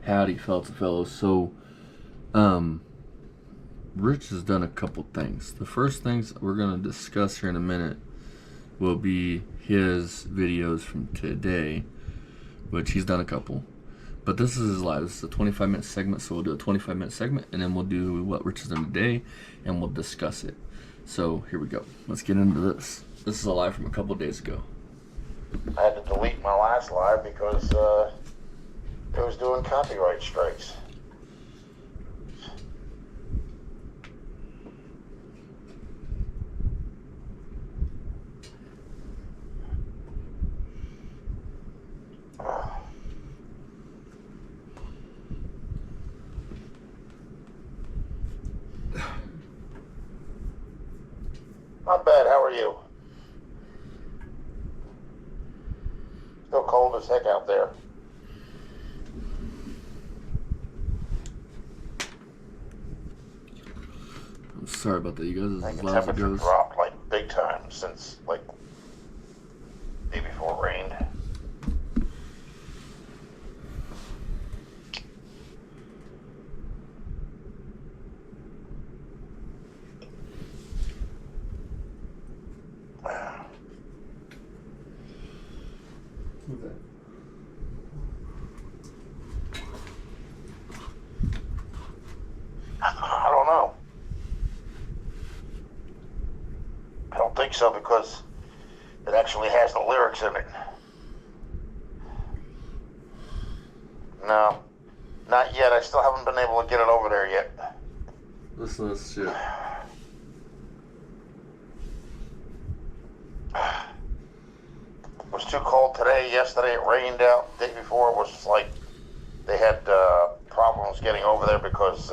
Howdy, fellows. So, Rich has done a couple things. The first things we're going to discuss here in a minute will be his videos from today, which he's done a couple. But this is his live. This is a 25-minute segment, so we'll do a 25-minute segment, and then we'll do what Rich has done today, and we'll discuss it. So, here we go. Let's get into this. This is a live from a couple days ago. I had to delete my last live because it was doing copyright strikes. Not bad, how are you? Still cold as heck out there. I'm sorry about that, you guys. I As think the loud as it temperature goes. dropped like big time since like day before it rained. I don't know. I don't think so because it actually has the lyrics in it. No, not yet. I still haven't been able to get it over there yet. Listen to this shit. It was too cold today. Yesterday it rained out. The day before it was like they had problems getting over there because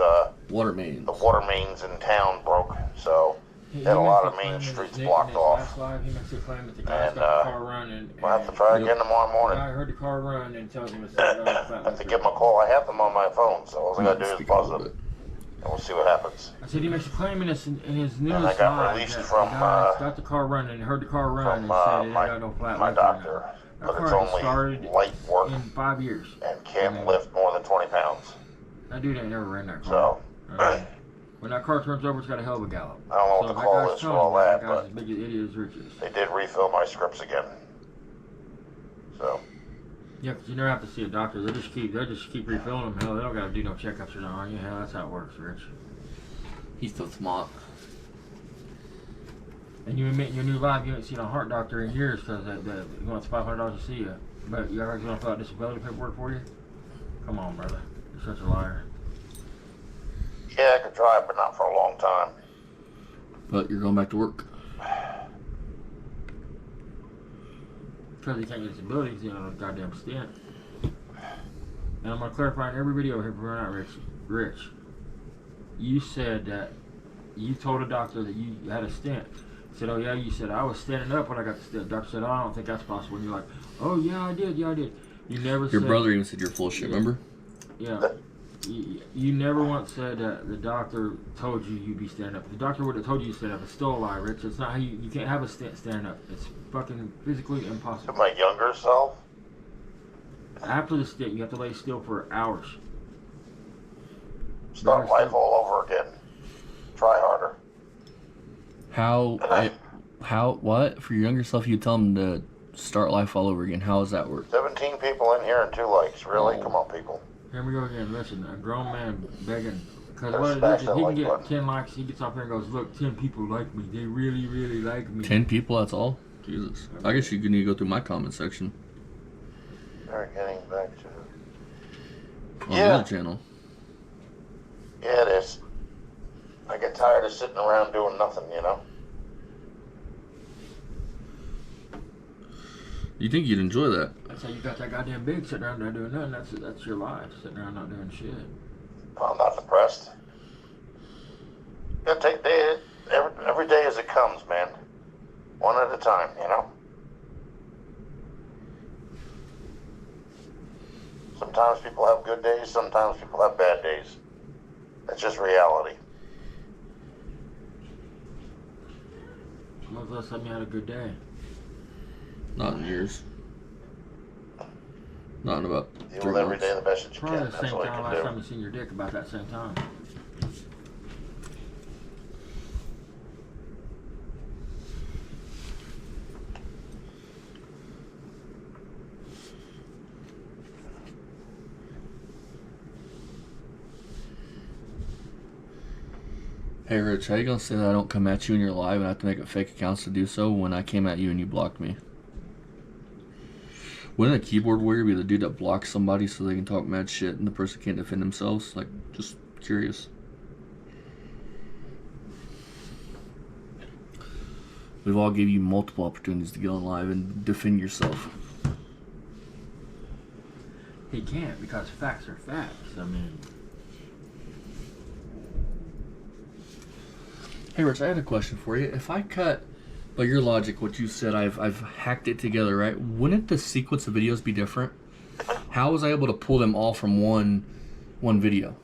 Water mains. the water mains in town broke. So they had a lot of main streets blocked off. He makes a claim that the guy's And got the car running. we'll have to try again tomorrow The morning. guy heard the car run and tells him it's I have to give them a call. I have them on my phone, so all I gotta do is Speak buzz a little them, bit. and we'll see what happens. I said he makes a claim in his newest And I got live released that from, the guy's got the car running, heard the car run, From and said it my, ain't got no flat my lights right now. doctor, That but car it's has only started light work in 5 years. and can't lift more than 20 pounds. That dude ain't never ran that So, car. When that car turns over, it's got a hell of a gallop. I don't know what So the that call guy's is for telling all you that, guy's but as big an idiot as Rich is. they did refill my scripts again. So, Yeah, 'cause you never have to see a doctor. They just keep refilling them. Hell, they don't gotta do no checkups or nothing on you. Hell, that's how it works, Rich. He's so smart. And you admit in your new life you ain't seen a heart doctor in years because he wants $500 to see you. But you ever gonna fill out disability paperwork for you? Come on, brother. You're such a liar. yeah, I could try, but not for a long time. But you're going back to work. Because he can't get disability because he don't have a goddamn stent. And I'm gonna clarify in every video here for not Rich. Rich, you said that you told a doctor that you had a stent. He said, oh yeah, you said I was standing up when I got the stent. Doctor said, oh, I don't think that's possible. And you're like, oh yeah, I did. You never Your said. brother even said you're full of shit, remember? Yeah. You never once said that the doctor told you you'd be standing up. If the doctor would have told you to stand up, it's still a lie, Rich. It's not how you can't have a stent standing up. It's fucking physically To impossible. my younger self, After the stent, you have to lay still for hours. start life all over again. Try harder. What? For your younger self, you tell him to start life all over again. How does that work? 17 people in here and 2 likes. Really? Oh. Come on, people. Here we go again. Listen, a grown man begging. Because Gotta what it smash is, that he can like get button. 10 likes. He gets up here and goes, look, 10 people like me. They really, really like me. 10 people, that's all? Jesus. I guess you need to go through my comment section They're getting back to... on the Yeah. other channel. Yeah, it is. I get tired of sitting around doing nothing, you know? You think you'd enjoy that? That's how you got that goddamn big sitting around there doing nothing. That's your life, sitting around not doing shit. I'm not depressed. Gotta take every day as it comes, man. One at a time, you know? Sometimes people have good days, sometimes people have bad days. That's just reality. When's the last time you had a good day? Not in years. Not in about Deal 3 with every months. day the best that you Probably can. the That's same all you time can last do. time you seen your dick, about that same time. Hey Rich, how you gonna say that I don't come at you in your live and I have to make up fake accounts to do so when I came at you and you blocked me? Wouldn't a keyboard warrior be the dude that blocks somebody so they can talk mad shit and the person can't defend themselves? Like, just curious. We've all gave you multiple opportunities to get on live and defend yourself. He can't, because facts are facts. I mean, Hey Rich, I had a question for you. If I cut, by your logic, what you said, I've hacked it together, right? Wouldn't the sequence of videos be different? How was I able to pull them all from one video?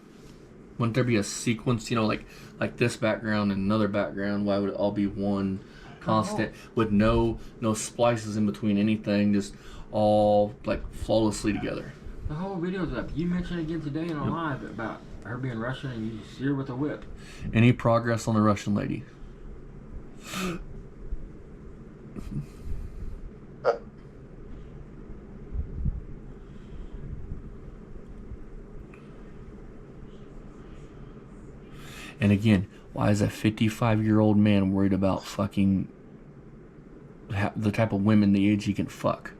Wouldn't there be a sequence, you know, like this background and another background? Why would it all be one constant with no splices in between anything, just all like flawlessly together? the whole video's up. You mentioned again today in a live about her being Russian and you see her with a whip. Any progress on the Russian lady? And again, why is a 55-year-old man worried about fucking the type of women the age he can fuck?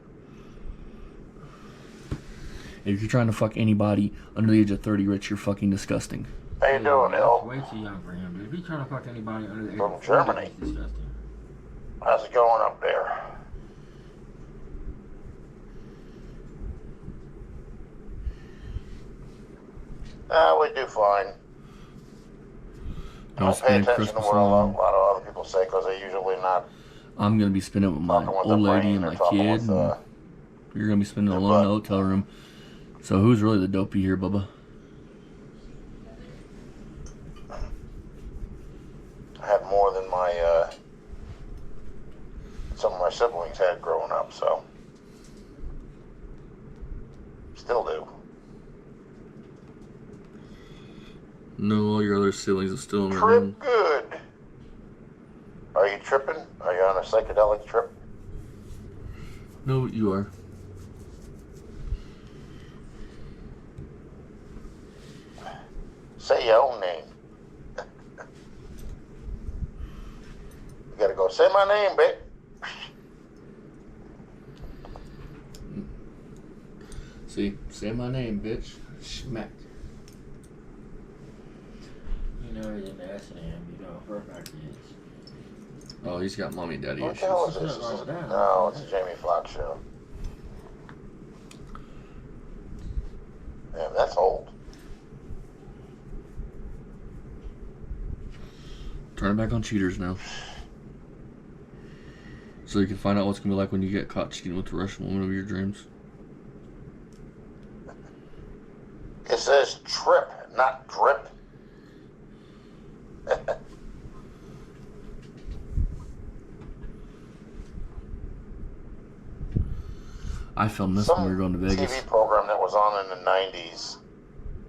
If you're trying to fuck anybody under the age of 30, Rich, you're fucking disgusting. How you doing, That's El? way too young for him, dude. If he's trying to fuck anybody under the age From of 40, Germany. it's disgusting. How's it going up there? We do fine. I was Don't pay spending attention to Christmas what a alone. lot of other people say because they're usually not I'm gonna be spending it with my talking with old their lady brain. and They're my talking kid. with, And you're gonna be spending it alone in the hotel room. So who's really the dopey here, Bubba? I had more than my some of my siblings had growing up, so still do. No, all your other siblings are still in the room. Trip good. Are you tripping? Are you on a psychedelic trip? No, you are. Say your own name. You gotta go say my name, bitch. See, say my name, bitch. Schmack. You know he's into S&M. You know for a fact he is. Oh, he's got mommy daddy What issues. the hell is this? It's not like that. No, it's a Jamie Foxx show. Damn, that's old. Turn it back on cheaters now. So you can find out what's gonna be like when you get caught cheating with the Russian woman of your dreams. It says trip, not drip. I filmed this when we were going to Vegas. TV program that was on in the 90s.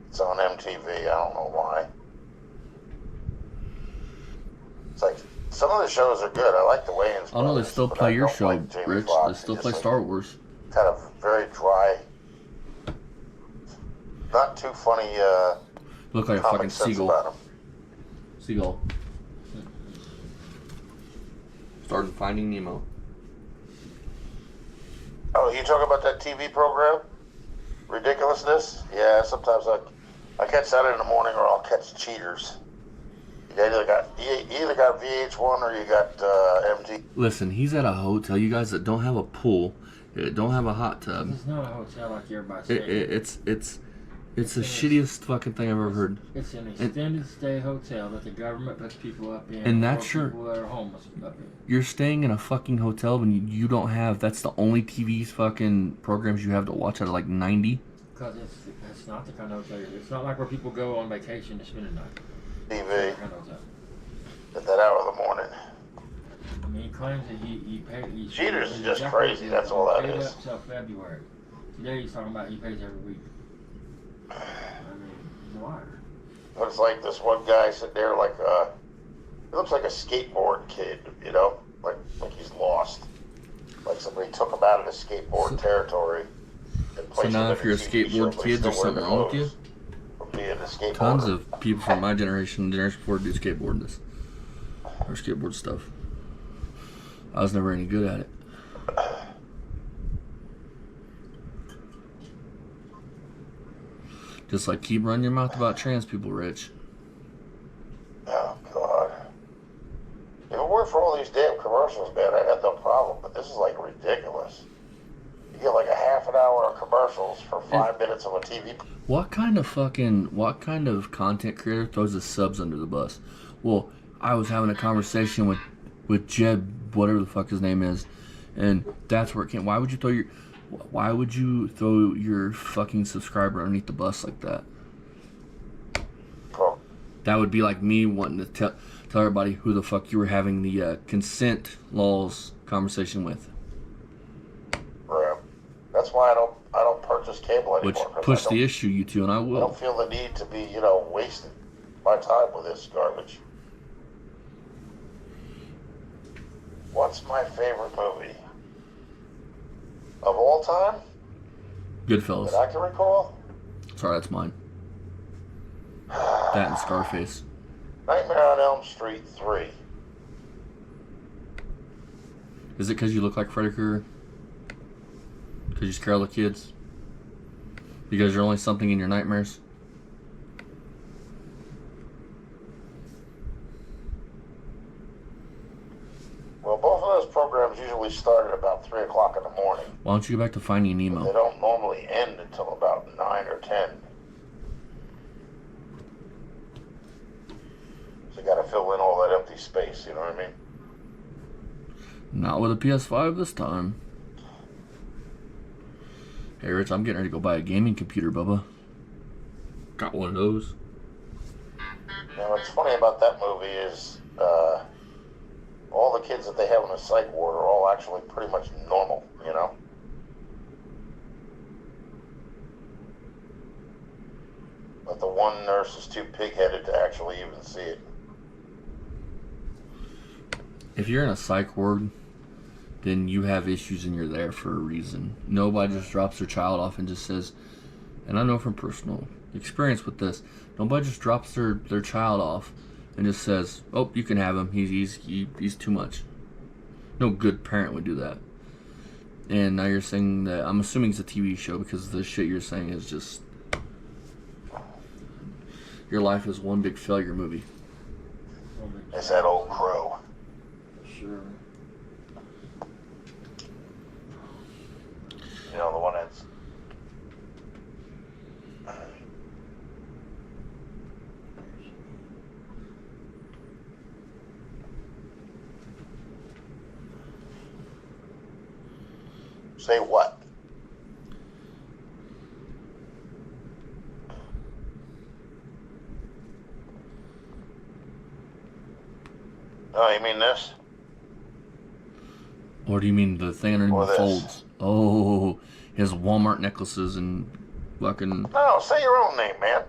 It's on MTV. I don't know why. It's like some of the shows are good. I like the Wayans. Oh no, they brothers, still but play I your don't show, like Jamie Rich. Foxx. They still It's play just Star Wars. Kind of very dry. Not too funny. Look like a Comic fucking sense seagull. about 'em. Seagull. Started Finding Nemo. Oh, you talking about that TV program? Ridiculousness? Yeah, sometimes I catch that in the morning, or I'll catch Cheaters. You either got VH1 or you got MTV. Listen, he's at a hotel, you guys, that don't have a pool, that don't have a hot tub. It's not a hotel like everybody says. It's the shittiest fucking thing I've ever heard. It's an extended stay hotel that the government puts people up in. And that's or your- people that are homeless up in. You're staying in a fucking hotel when you don't have, that's the only TV's fucking programs you have to watch out of like 90. Because it's not the kind of hotel. It's not like where people go on vacation to spend a night. It's TV. that kind of hotel. At that hour of the morning. I mean, he claims that he paid. Cheaters is just crazy, that's all that paid is. up till February. Today he's talking about he pays every week. I mean, he's a liar. But it's like this one guy sitting there like, he looks like a skateboard kid, you know? Like he's lost. Like somebody took him out of the skateboard territory and placed So now him if in you're a TV show, skateboard but kid, he's there's still something wearing wrong with you? clothes from being a skateboarder. Tons of people from my generation before do skateboard this. Or skateboard stuff. I was never any good at it. Just like keep running your mouth about trans people, Rich. Oh, God. If it weren't for all these damn commercials, man, I'd have no problem. But this is like ridiculous. You get like a half an hour of commercials for 5 minutes of a TV. What kind of content creator throws the subs under the bus? Well, I was having a conversation with Jeb, whatever the fuck his name is, and that's where it came. Why would you throw your fucking subscriber underneath the bus like that? Oh, That would be like me wanting to tell everybody who the fuck you were having the consent laws conversation with. right. That's why I don't purchase cable anymore. Which 'cause pushed I the don't- issue, you two, and I I will. don't feel the need to be, wasting my time with this garbage. What's my favorite movie? Of all time? Goodfellas. That I can recall? Sorry, that's mine. That and Scarface. Nightmare on Elm Street 3. Is it because you look like Freddy Krueger? Because you scare all the kids? Because you're only something in your nightmares? Well, both of those programs usually start at about 3 o'clock in the morning. Why don't you go back to Finding They Nemo? don't normally end until about 9 or 10. So you gotta fill in all that empty space, you know what I mean? Not with a PS5 this time. Hey Rich, I'm getting ready to go buy a gaming computer, Bubba. Got one of those. Now, what's funny about that movie is all the kids that they have in the psych ward are all actually pretty much normal, you know? But the one nurse is too pig-headed to actually even see it. If you're in a psych ward, then you have issues and you're there for a reason. Nobody just drops their child off and just says, and I know from personal experience with this, nobody just drops their child off and just says, oh, you can have him, he's too much. No good parent would do that. And now you're saying that, I'm assuming it's a TV show because the shit you're saying is just, your life is one big failure movie. It's that old crow. Sure. You know, the one that's... Say what? Oh, you mean this? Or do you mean the thing underneath Or the this. folds? Oh, his Walmart necklaces and fucking... No, say your own name, man.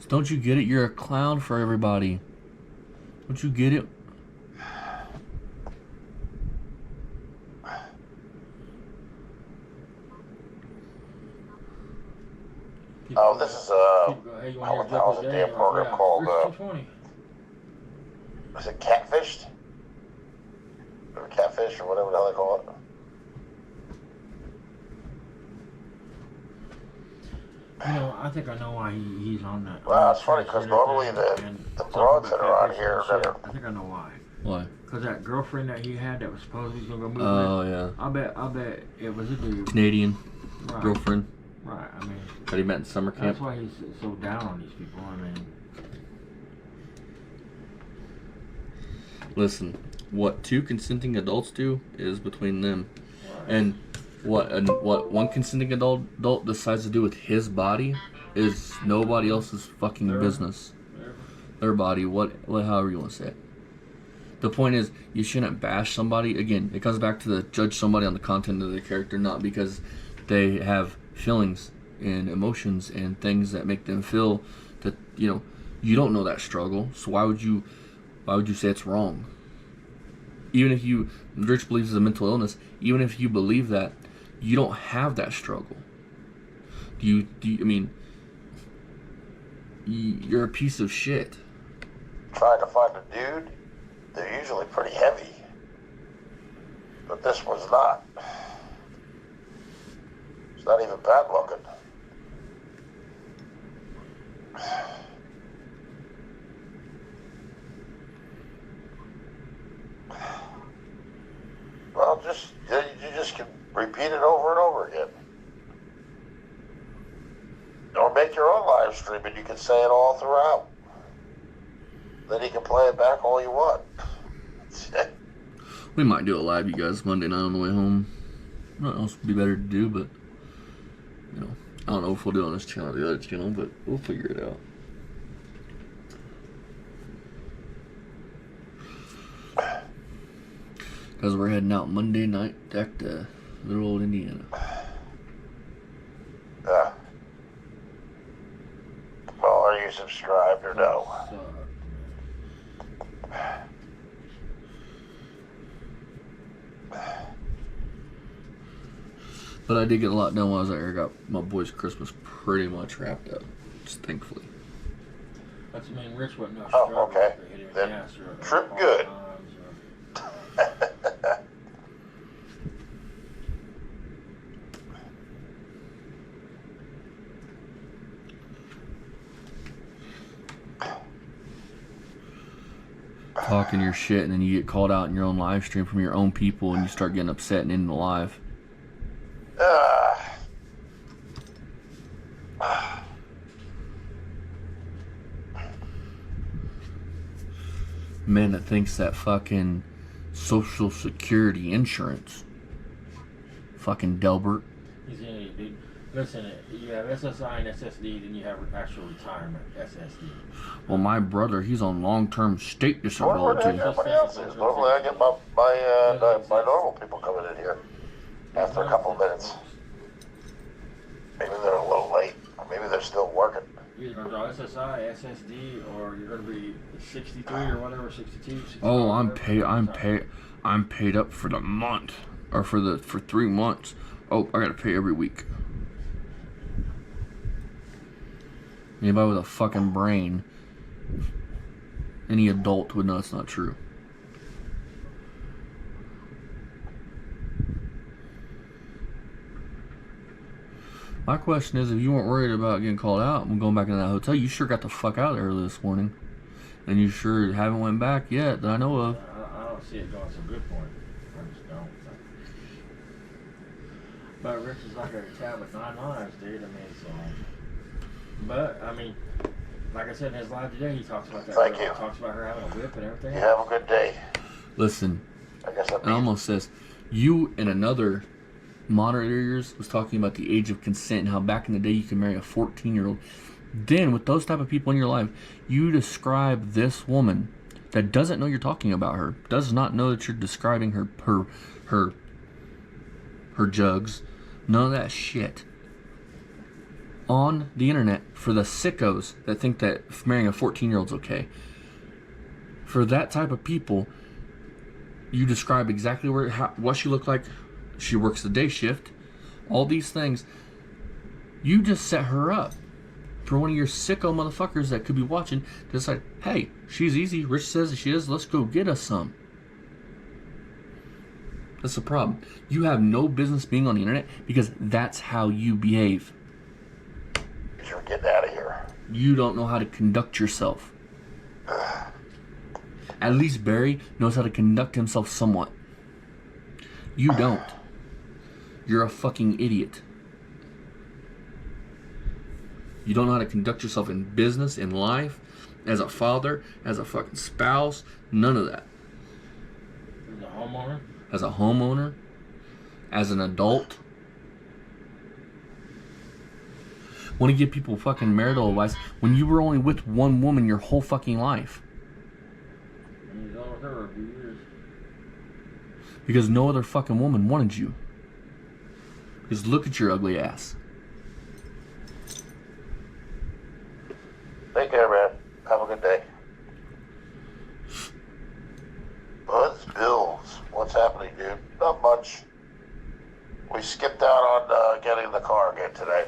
Don't you get it? You're a clown for everybody. Don't you get it? Oh, this is People go, hey, you want what to the hear hell's Jeffrey's the Day? damn program Yeah, called, Rich 220. is it Catfished? Or Catfish, or whatever the hell they call it. You know, I think I know why he's on that. Well, it's funny, 'cause normally the broads that are on here that are... I think I know why. Why? Because that girlfriend that he had that was supposedly going to go move Oh, in, yeah. I bet it was a dude. Canadian Right. girlfriend Right, I mean, that he met in summer camp. that's why he's so down on these people. I mean, Listen, what two consenting adults do is between them. right. And what one consenting adult decides to do with his body is nobody else's fucking Their- business. Whatever. Their body, however you want to say it. The point is, you shouldn't bash somebody. Again, it comes back to the judge somebody on the content of their character, not because they have feelings and emotions and things that make them feel that, you don't know that struggle. So why would you say it's wrong? Even if Rich believes it's a mental illness, even if you believe that, you don't have that struggle. You're a piece of shit. Trying to find a dude, they're usually pretty heavy. But this one's not. It's not even bad looking. Well, you just can repeat it over and over again. Or make your own live stream and you can say it all throughout. Then you can play it back all you want. We might do it live, you guys, Monday night on the way home. What else would be better to do, but, I don't know if we'll do it on this channel or the other channel, but we'll figure it out. Because we're heading out Monday night back to little old Indiana. Yeah. Well, are you subscribed or no? But I did get a lot done while I was out here. I got my boy's Christmas pretty much wrapped up, just thankfully. That's Rich wasn't no Oh, struggle okay. for hitting Then gas or trip all good. times Talking your shit, and then you get called out in your own live stream from your own people, and you start getting upset and ending the live. Man that thinks that fucking Social Security insurance. Fucking Delbert. He's an idiot, dude. Listen, you have SSI and SSD, then you have actual retirement SSD. Well, my brother, he's on long-term state I wonder where the heck disability. everybody else is. Normally I get my normal people coming in here after a couple of minutes. Maybe they're a little late. Or maybe they're still working. You're going to draw SSI, SSD, or you're going to be 63 or whatever, 62, 65. Oh, I'm whatever. paid up for the month, or for 3 months. Oh, I gotta pay every week. Anybody with a fucking brain, any adult would know it's not true. My question is, if you weren't worried about getting called out and going back into that hotel, you sure got the fuck out of there early this morning. And you sure haven't went back yet that I know of. I don't see it going so good for him. I just don't. But Rich is like a cat with 9 lives, dude. But, like I said in his live today, he talks about that. Thank girl. you. He talks about her having a whip and everything. You have a good day. Listen, I guess it almost says, you and another moderator of yours was talking about the age of consent and how back in the day you could marry a 14-year-old. Then, with those type of people in your life, you describe this woman that doesn't know you're talking about her, does not know that you're describing her jugs, none of that shit, on the internet for the sickos that think that marrying a 14-year-old's okay. For that type of people, you describe exactly what she looked like. She works the day shift, all these things. You just set her up for one of your sicko motherfuckers that could be watching to decide, hey, she's easy, Rich says she is, let's go get us some. That's the problem. You have no business being on the internet because that's how you behave. you're getting out of here. You don't know how to conduct yourself. At least Barry knows how to conduct himself somewhat. You don't. You're a fucking idiot. You don't know how to conduct yourself in business, in life, as a father, as a fucking spouse, none of that. As a homeowner? As a homeowner, as an adult. Want to give people fucking marital advice when you were only with one woman your whole fucking life. with her for a few years. Because no other fucking woman wanted you. Just look at your ugly ass. Take care, man. Have a good day. Bud's Bills. What's happening, dude? Not much. We skipped out on getting in the car again today.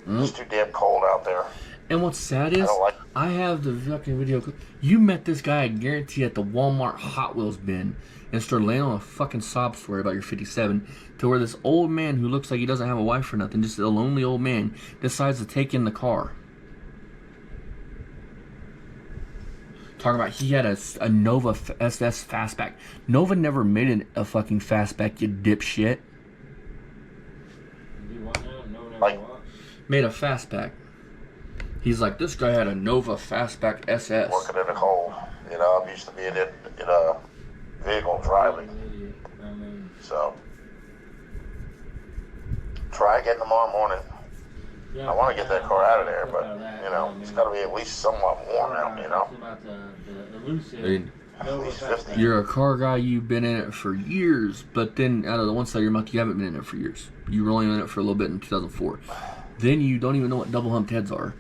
It's too damn cold out there. And what's sad is, I have the fucking video. You met this guy, I guarantee, at the Walmart Hot Wheels bin and started laying on a fucking sob story about your 57 to where this old man who looks like he doesn't have a wife or nothing, just a lonely old man, decides to take in the car. Talking about he had a Nova SS Fastback. Nova never made a fucking Fastback, you dipshit. Made a Fastback. He's like, this guy had a Nova Fastback SS. Working in the cold. You know, I'm used to being in a vehicle driving. So, try again tomorrow morning. I want to get that car out of there, but, you know, it's got to be at least somewhat warm out, you know. I mean, At least 50. you're a car guy, you've been in it for years, but then out of the one side of your mouth, you haven't been in it for years. You were only in it for a little bit in 2004. Then you don't even know what double humped heads are.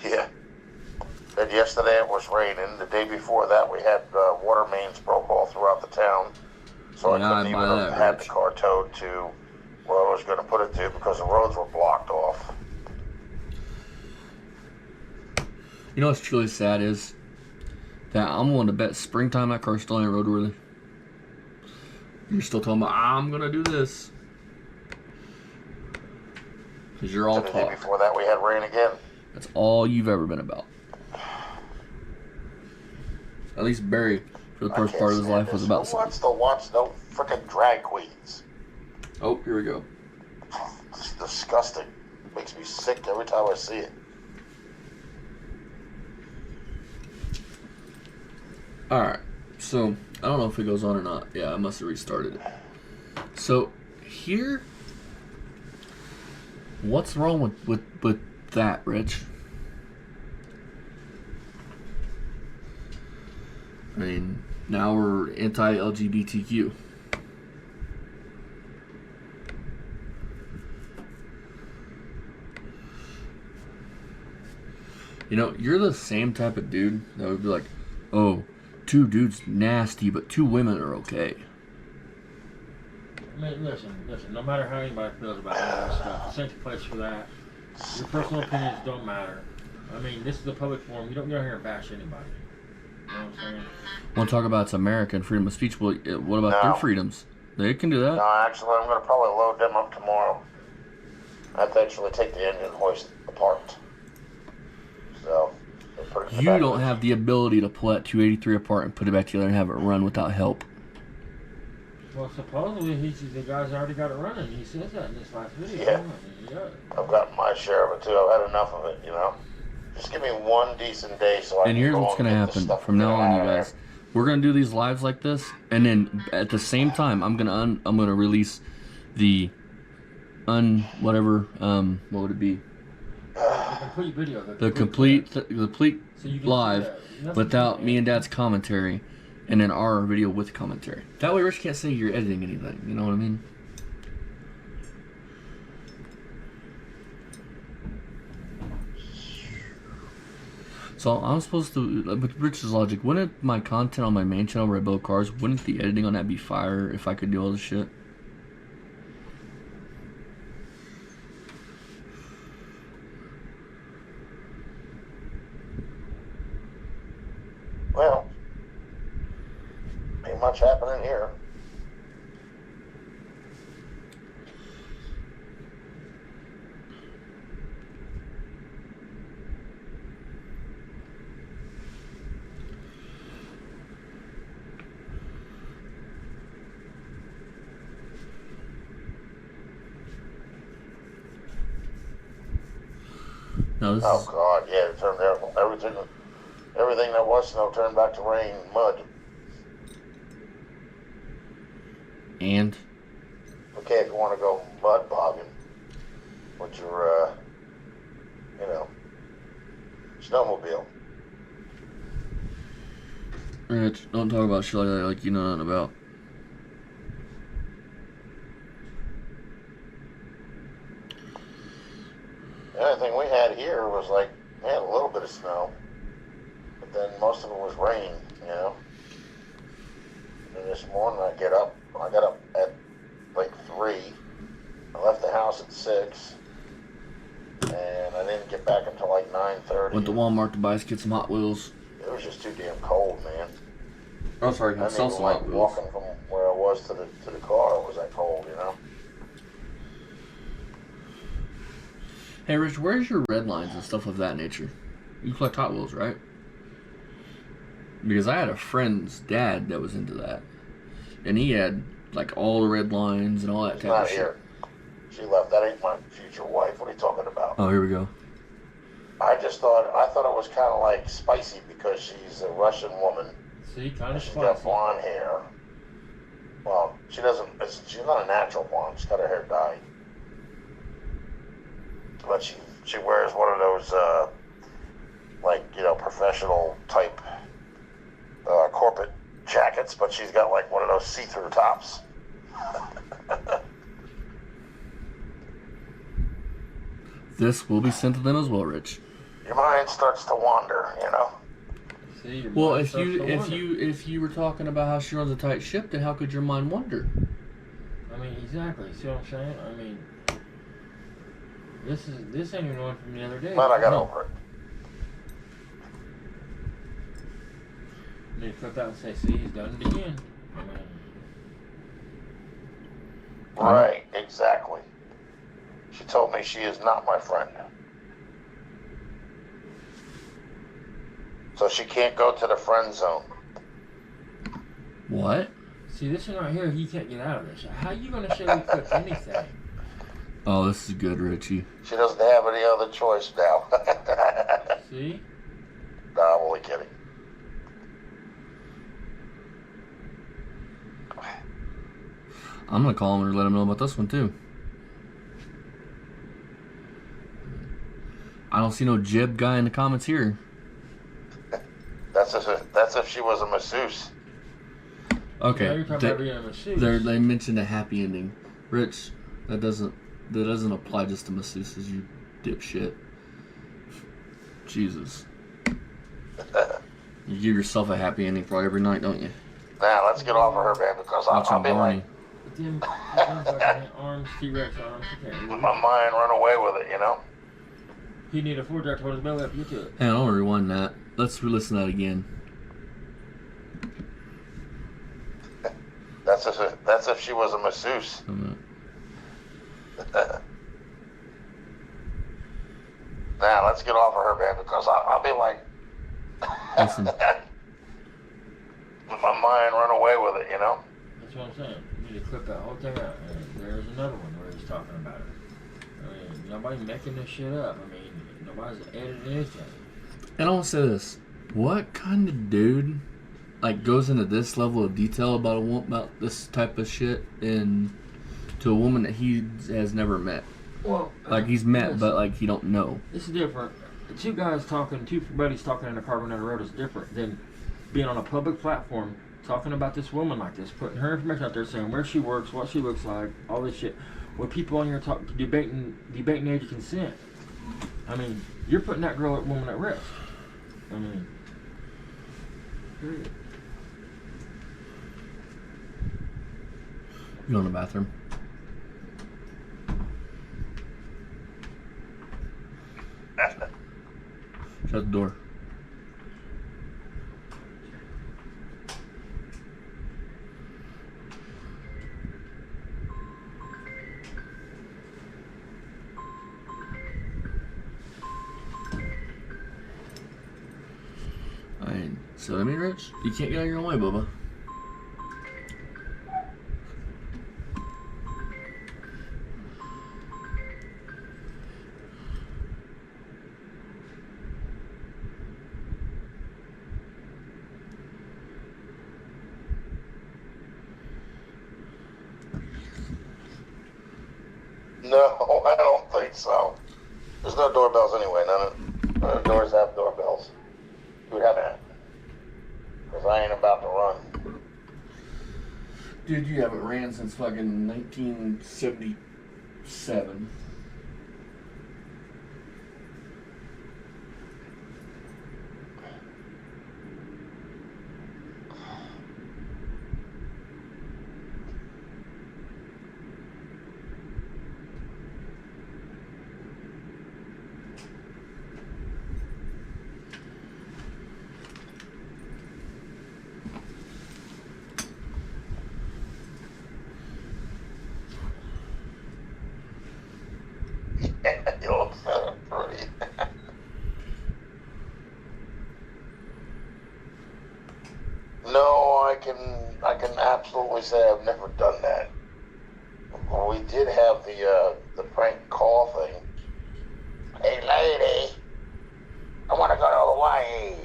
Yeah. And yesterday it was raining. The day before that we had water mains broke all throughout the town. So Yeah, I couldn't I'd even buy have that, had the Rich. car towed to where I was going to put it to because the roads were blocked off. You know what's truly sad is that I'm willing to bet springtime that car's still ain't roadworthy. You're still talking about, I'm going to do this. Because you're all And the day talk. before that we had rain again. That's all you've ever been about. At least Barry, for the I first can't part of his stand life, was this. about Who wants to watch no freaking drag queens? Oh, here we go. It's disgusting. Makes me sick every time I see it. Alright, so I don't know if it goes on or not. Yeah, I must have restarted it. So, here, what's wrong with that, Rich? I mean, now we're anti-LGBTQ. You know, you're the same type of dude that would be like, oh, 2 dudes nasty, but 2 women are okay. I mean, listen. No matter how anybody feels about all this stuff, this ain't the place for that. Your personal opinions don't matter. I mean, this is a public forum. You don't get out here and bash anybody. You know what I'm saying? Want to talk about it's America and freedom of speech? Well, what about No. their freedoms? They can do that. No, actually, I'm going to probably load them up tomorrow. I have to actually take the engine hoist apart. So, they'll put it in the You back don't of the have the ability to pull that 283 apart and put it back together and have it run without help. Well, supposedly the guy's already got it running. He says that in this last video. Yeah. Yeah. I've got my share of it too. I've had enough of it, you know. Just give me one decent day so I And can here's go what's and going to get this happen stuff from now on, out you of there. guys. We're going to do these lives like this, and then at the same time, I'm going to release the what would it be? The complete video. The complete So you can see live that. Nothing- without me and Dad's commentary, and then our video with commentary. That way, Rich can't say you're editing anything. You know what I mean? So I'm supposed to, with Rich's logic, wouldn't my content on my main channel where I build cars, wouldn't the editing on that be fire if I could do all this shit? Well, ain't much happening here. No, this Oh is, God, yeah, it turned there. Everything that was snow turned back to rain, mud. and Okay, if you want to go mud bogging with your snowmobile. Rich, don't talk about shit like that like you know nothing about. The only thing we had here was like, we had a little bit of snow, but then most of it was rain, you know. And this morning I got up at like 3. I left the house at 6, and I didn't get back until like 9:30. Went to Walmart to buy us kids some Hot Wheels. It was just too damn cold, man. Oh, sorry, I can didn't sell even some like Hot Wheels. walking from where I was to the car. It was that cold, you know. Hey, Rich, where's your red lines and stuff of that nature? You collect Hot Wheels, right? Because I had a friend's dad that was into that, and he had like all the red lines and all that She's type not of shit. here. She left. That ain't my future wife. What are you talking about? Oh, here we go. I thought it was kind of like spicy because she's a Russian woman. See, kind And of she's got spicy. blonde hair. Well, she's not a natural blonde. She's got her hair dyed. But she wears one of those, like, you know, professional type corporate jackets, but she's got like one of those see-through tops. This will be sent to them as well, Rich. Your mind starts to wander, you know. See, your Well, mind if starts to wander. if you were talking about how she runs a tight ship, then how could your mind wander? I mean, exactly. See what I'm saying? I mean, this ain't even one from the other day. But I got No. over it. They flip out and say, "See, he's done it again." I mean, Right, exactly. She told me she is not my friend. So she can't go to the friend zone. What? see, this one right here, he can't get out of this. How you gonna say we flip anything? Oh, this is good, Richie. She doesn't have any other choice now. See? Nah, I'm only kidding. I'm gonna call him and let him know about this one too. I don't see no jib guy in the comments here. That's if she was a masseuse. Okay, Now you're talking about being a masseuse. they mentioned a happy ending. Rich, that doesn't apply just to masseuses, you dipshit. Jesus. You give yourself a happy ending for every night, don't you? Now let's get off of her, man, because Watch I'll him, be Barney. like, With them fucking arms, T-Rex arms, you can't my do it. mind run away with it, you know. He need a 4-jack to hold his belly up to get to it. Hang on, I want to rewind that. Let's re-listen to that again. That's if she was a masseuse. Now let's get off of her, man, because I'll be like, Listen. my mind run away with it, you know. That's what I'm saying. You need to clip that whole thing out. And there's another one where he's talking about it. I mean, nobody's making this shit up. I mean, nobody's editing anything. And I want to say this. What kind of dude like goes into this level of detail about about this type of shit and to a woman that he has never met? Well, Like he's met, yes. but like he don't know. This is different. Two guys talking, two buddies talking in a car down the road is different than being on a public platform talking about this woman like this, putting her information out there, saying where she works, what she looks like, all this shit, with people on here debating age of consent. I mean, you're putting that woman at risk. I mean, period. You go in the bathroom. Shut the door. See what I mean, Rich? You can't get out of your own way, Bubba. No, I don't think so. There's no doorbells anyway, none Doors have doorbells. You would have that. Because I ain't about to run. Dude, you haven't ran since fucking 1977. You look so pretty. No, I can absolutely say I've never done that. We did have the prank call thing. Hey lady, I want to go to Hawaii.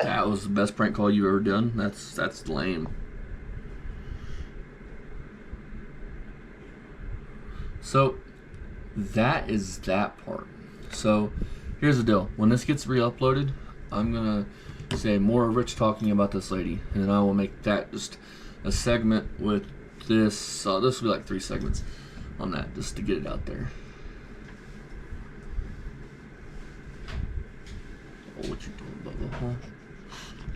That was the best prank call you ever done? That's lame. So, that is that part. So, here's the deal. When this gets re-uploaded, I'm going to say more of Rich talking about this lady. And then I will make that just a segment with this. So this will be like 3 segments on that, just to get it out there. Oh, what you doing, Bubba?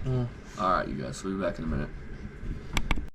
Huh? Alright, you guys. We'll be back in a minute.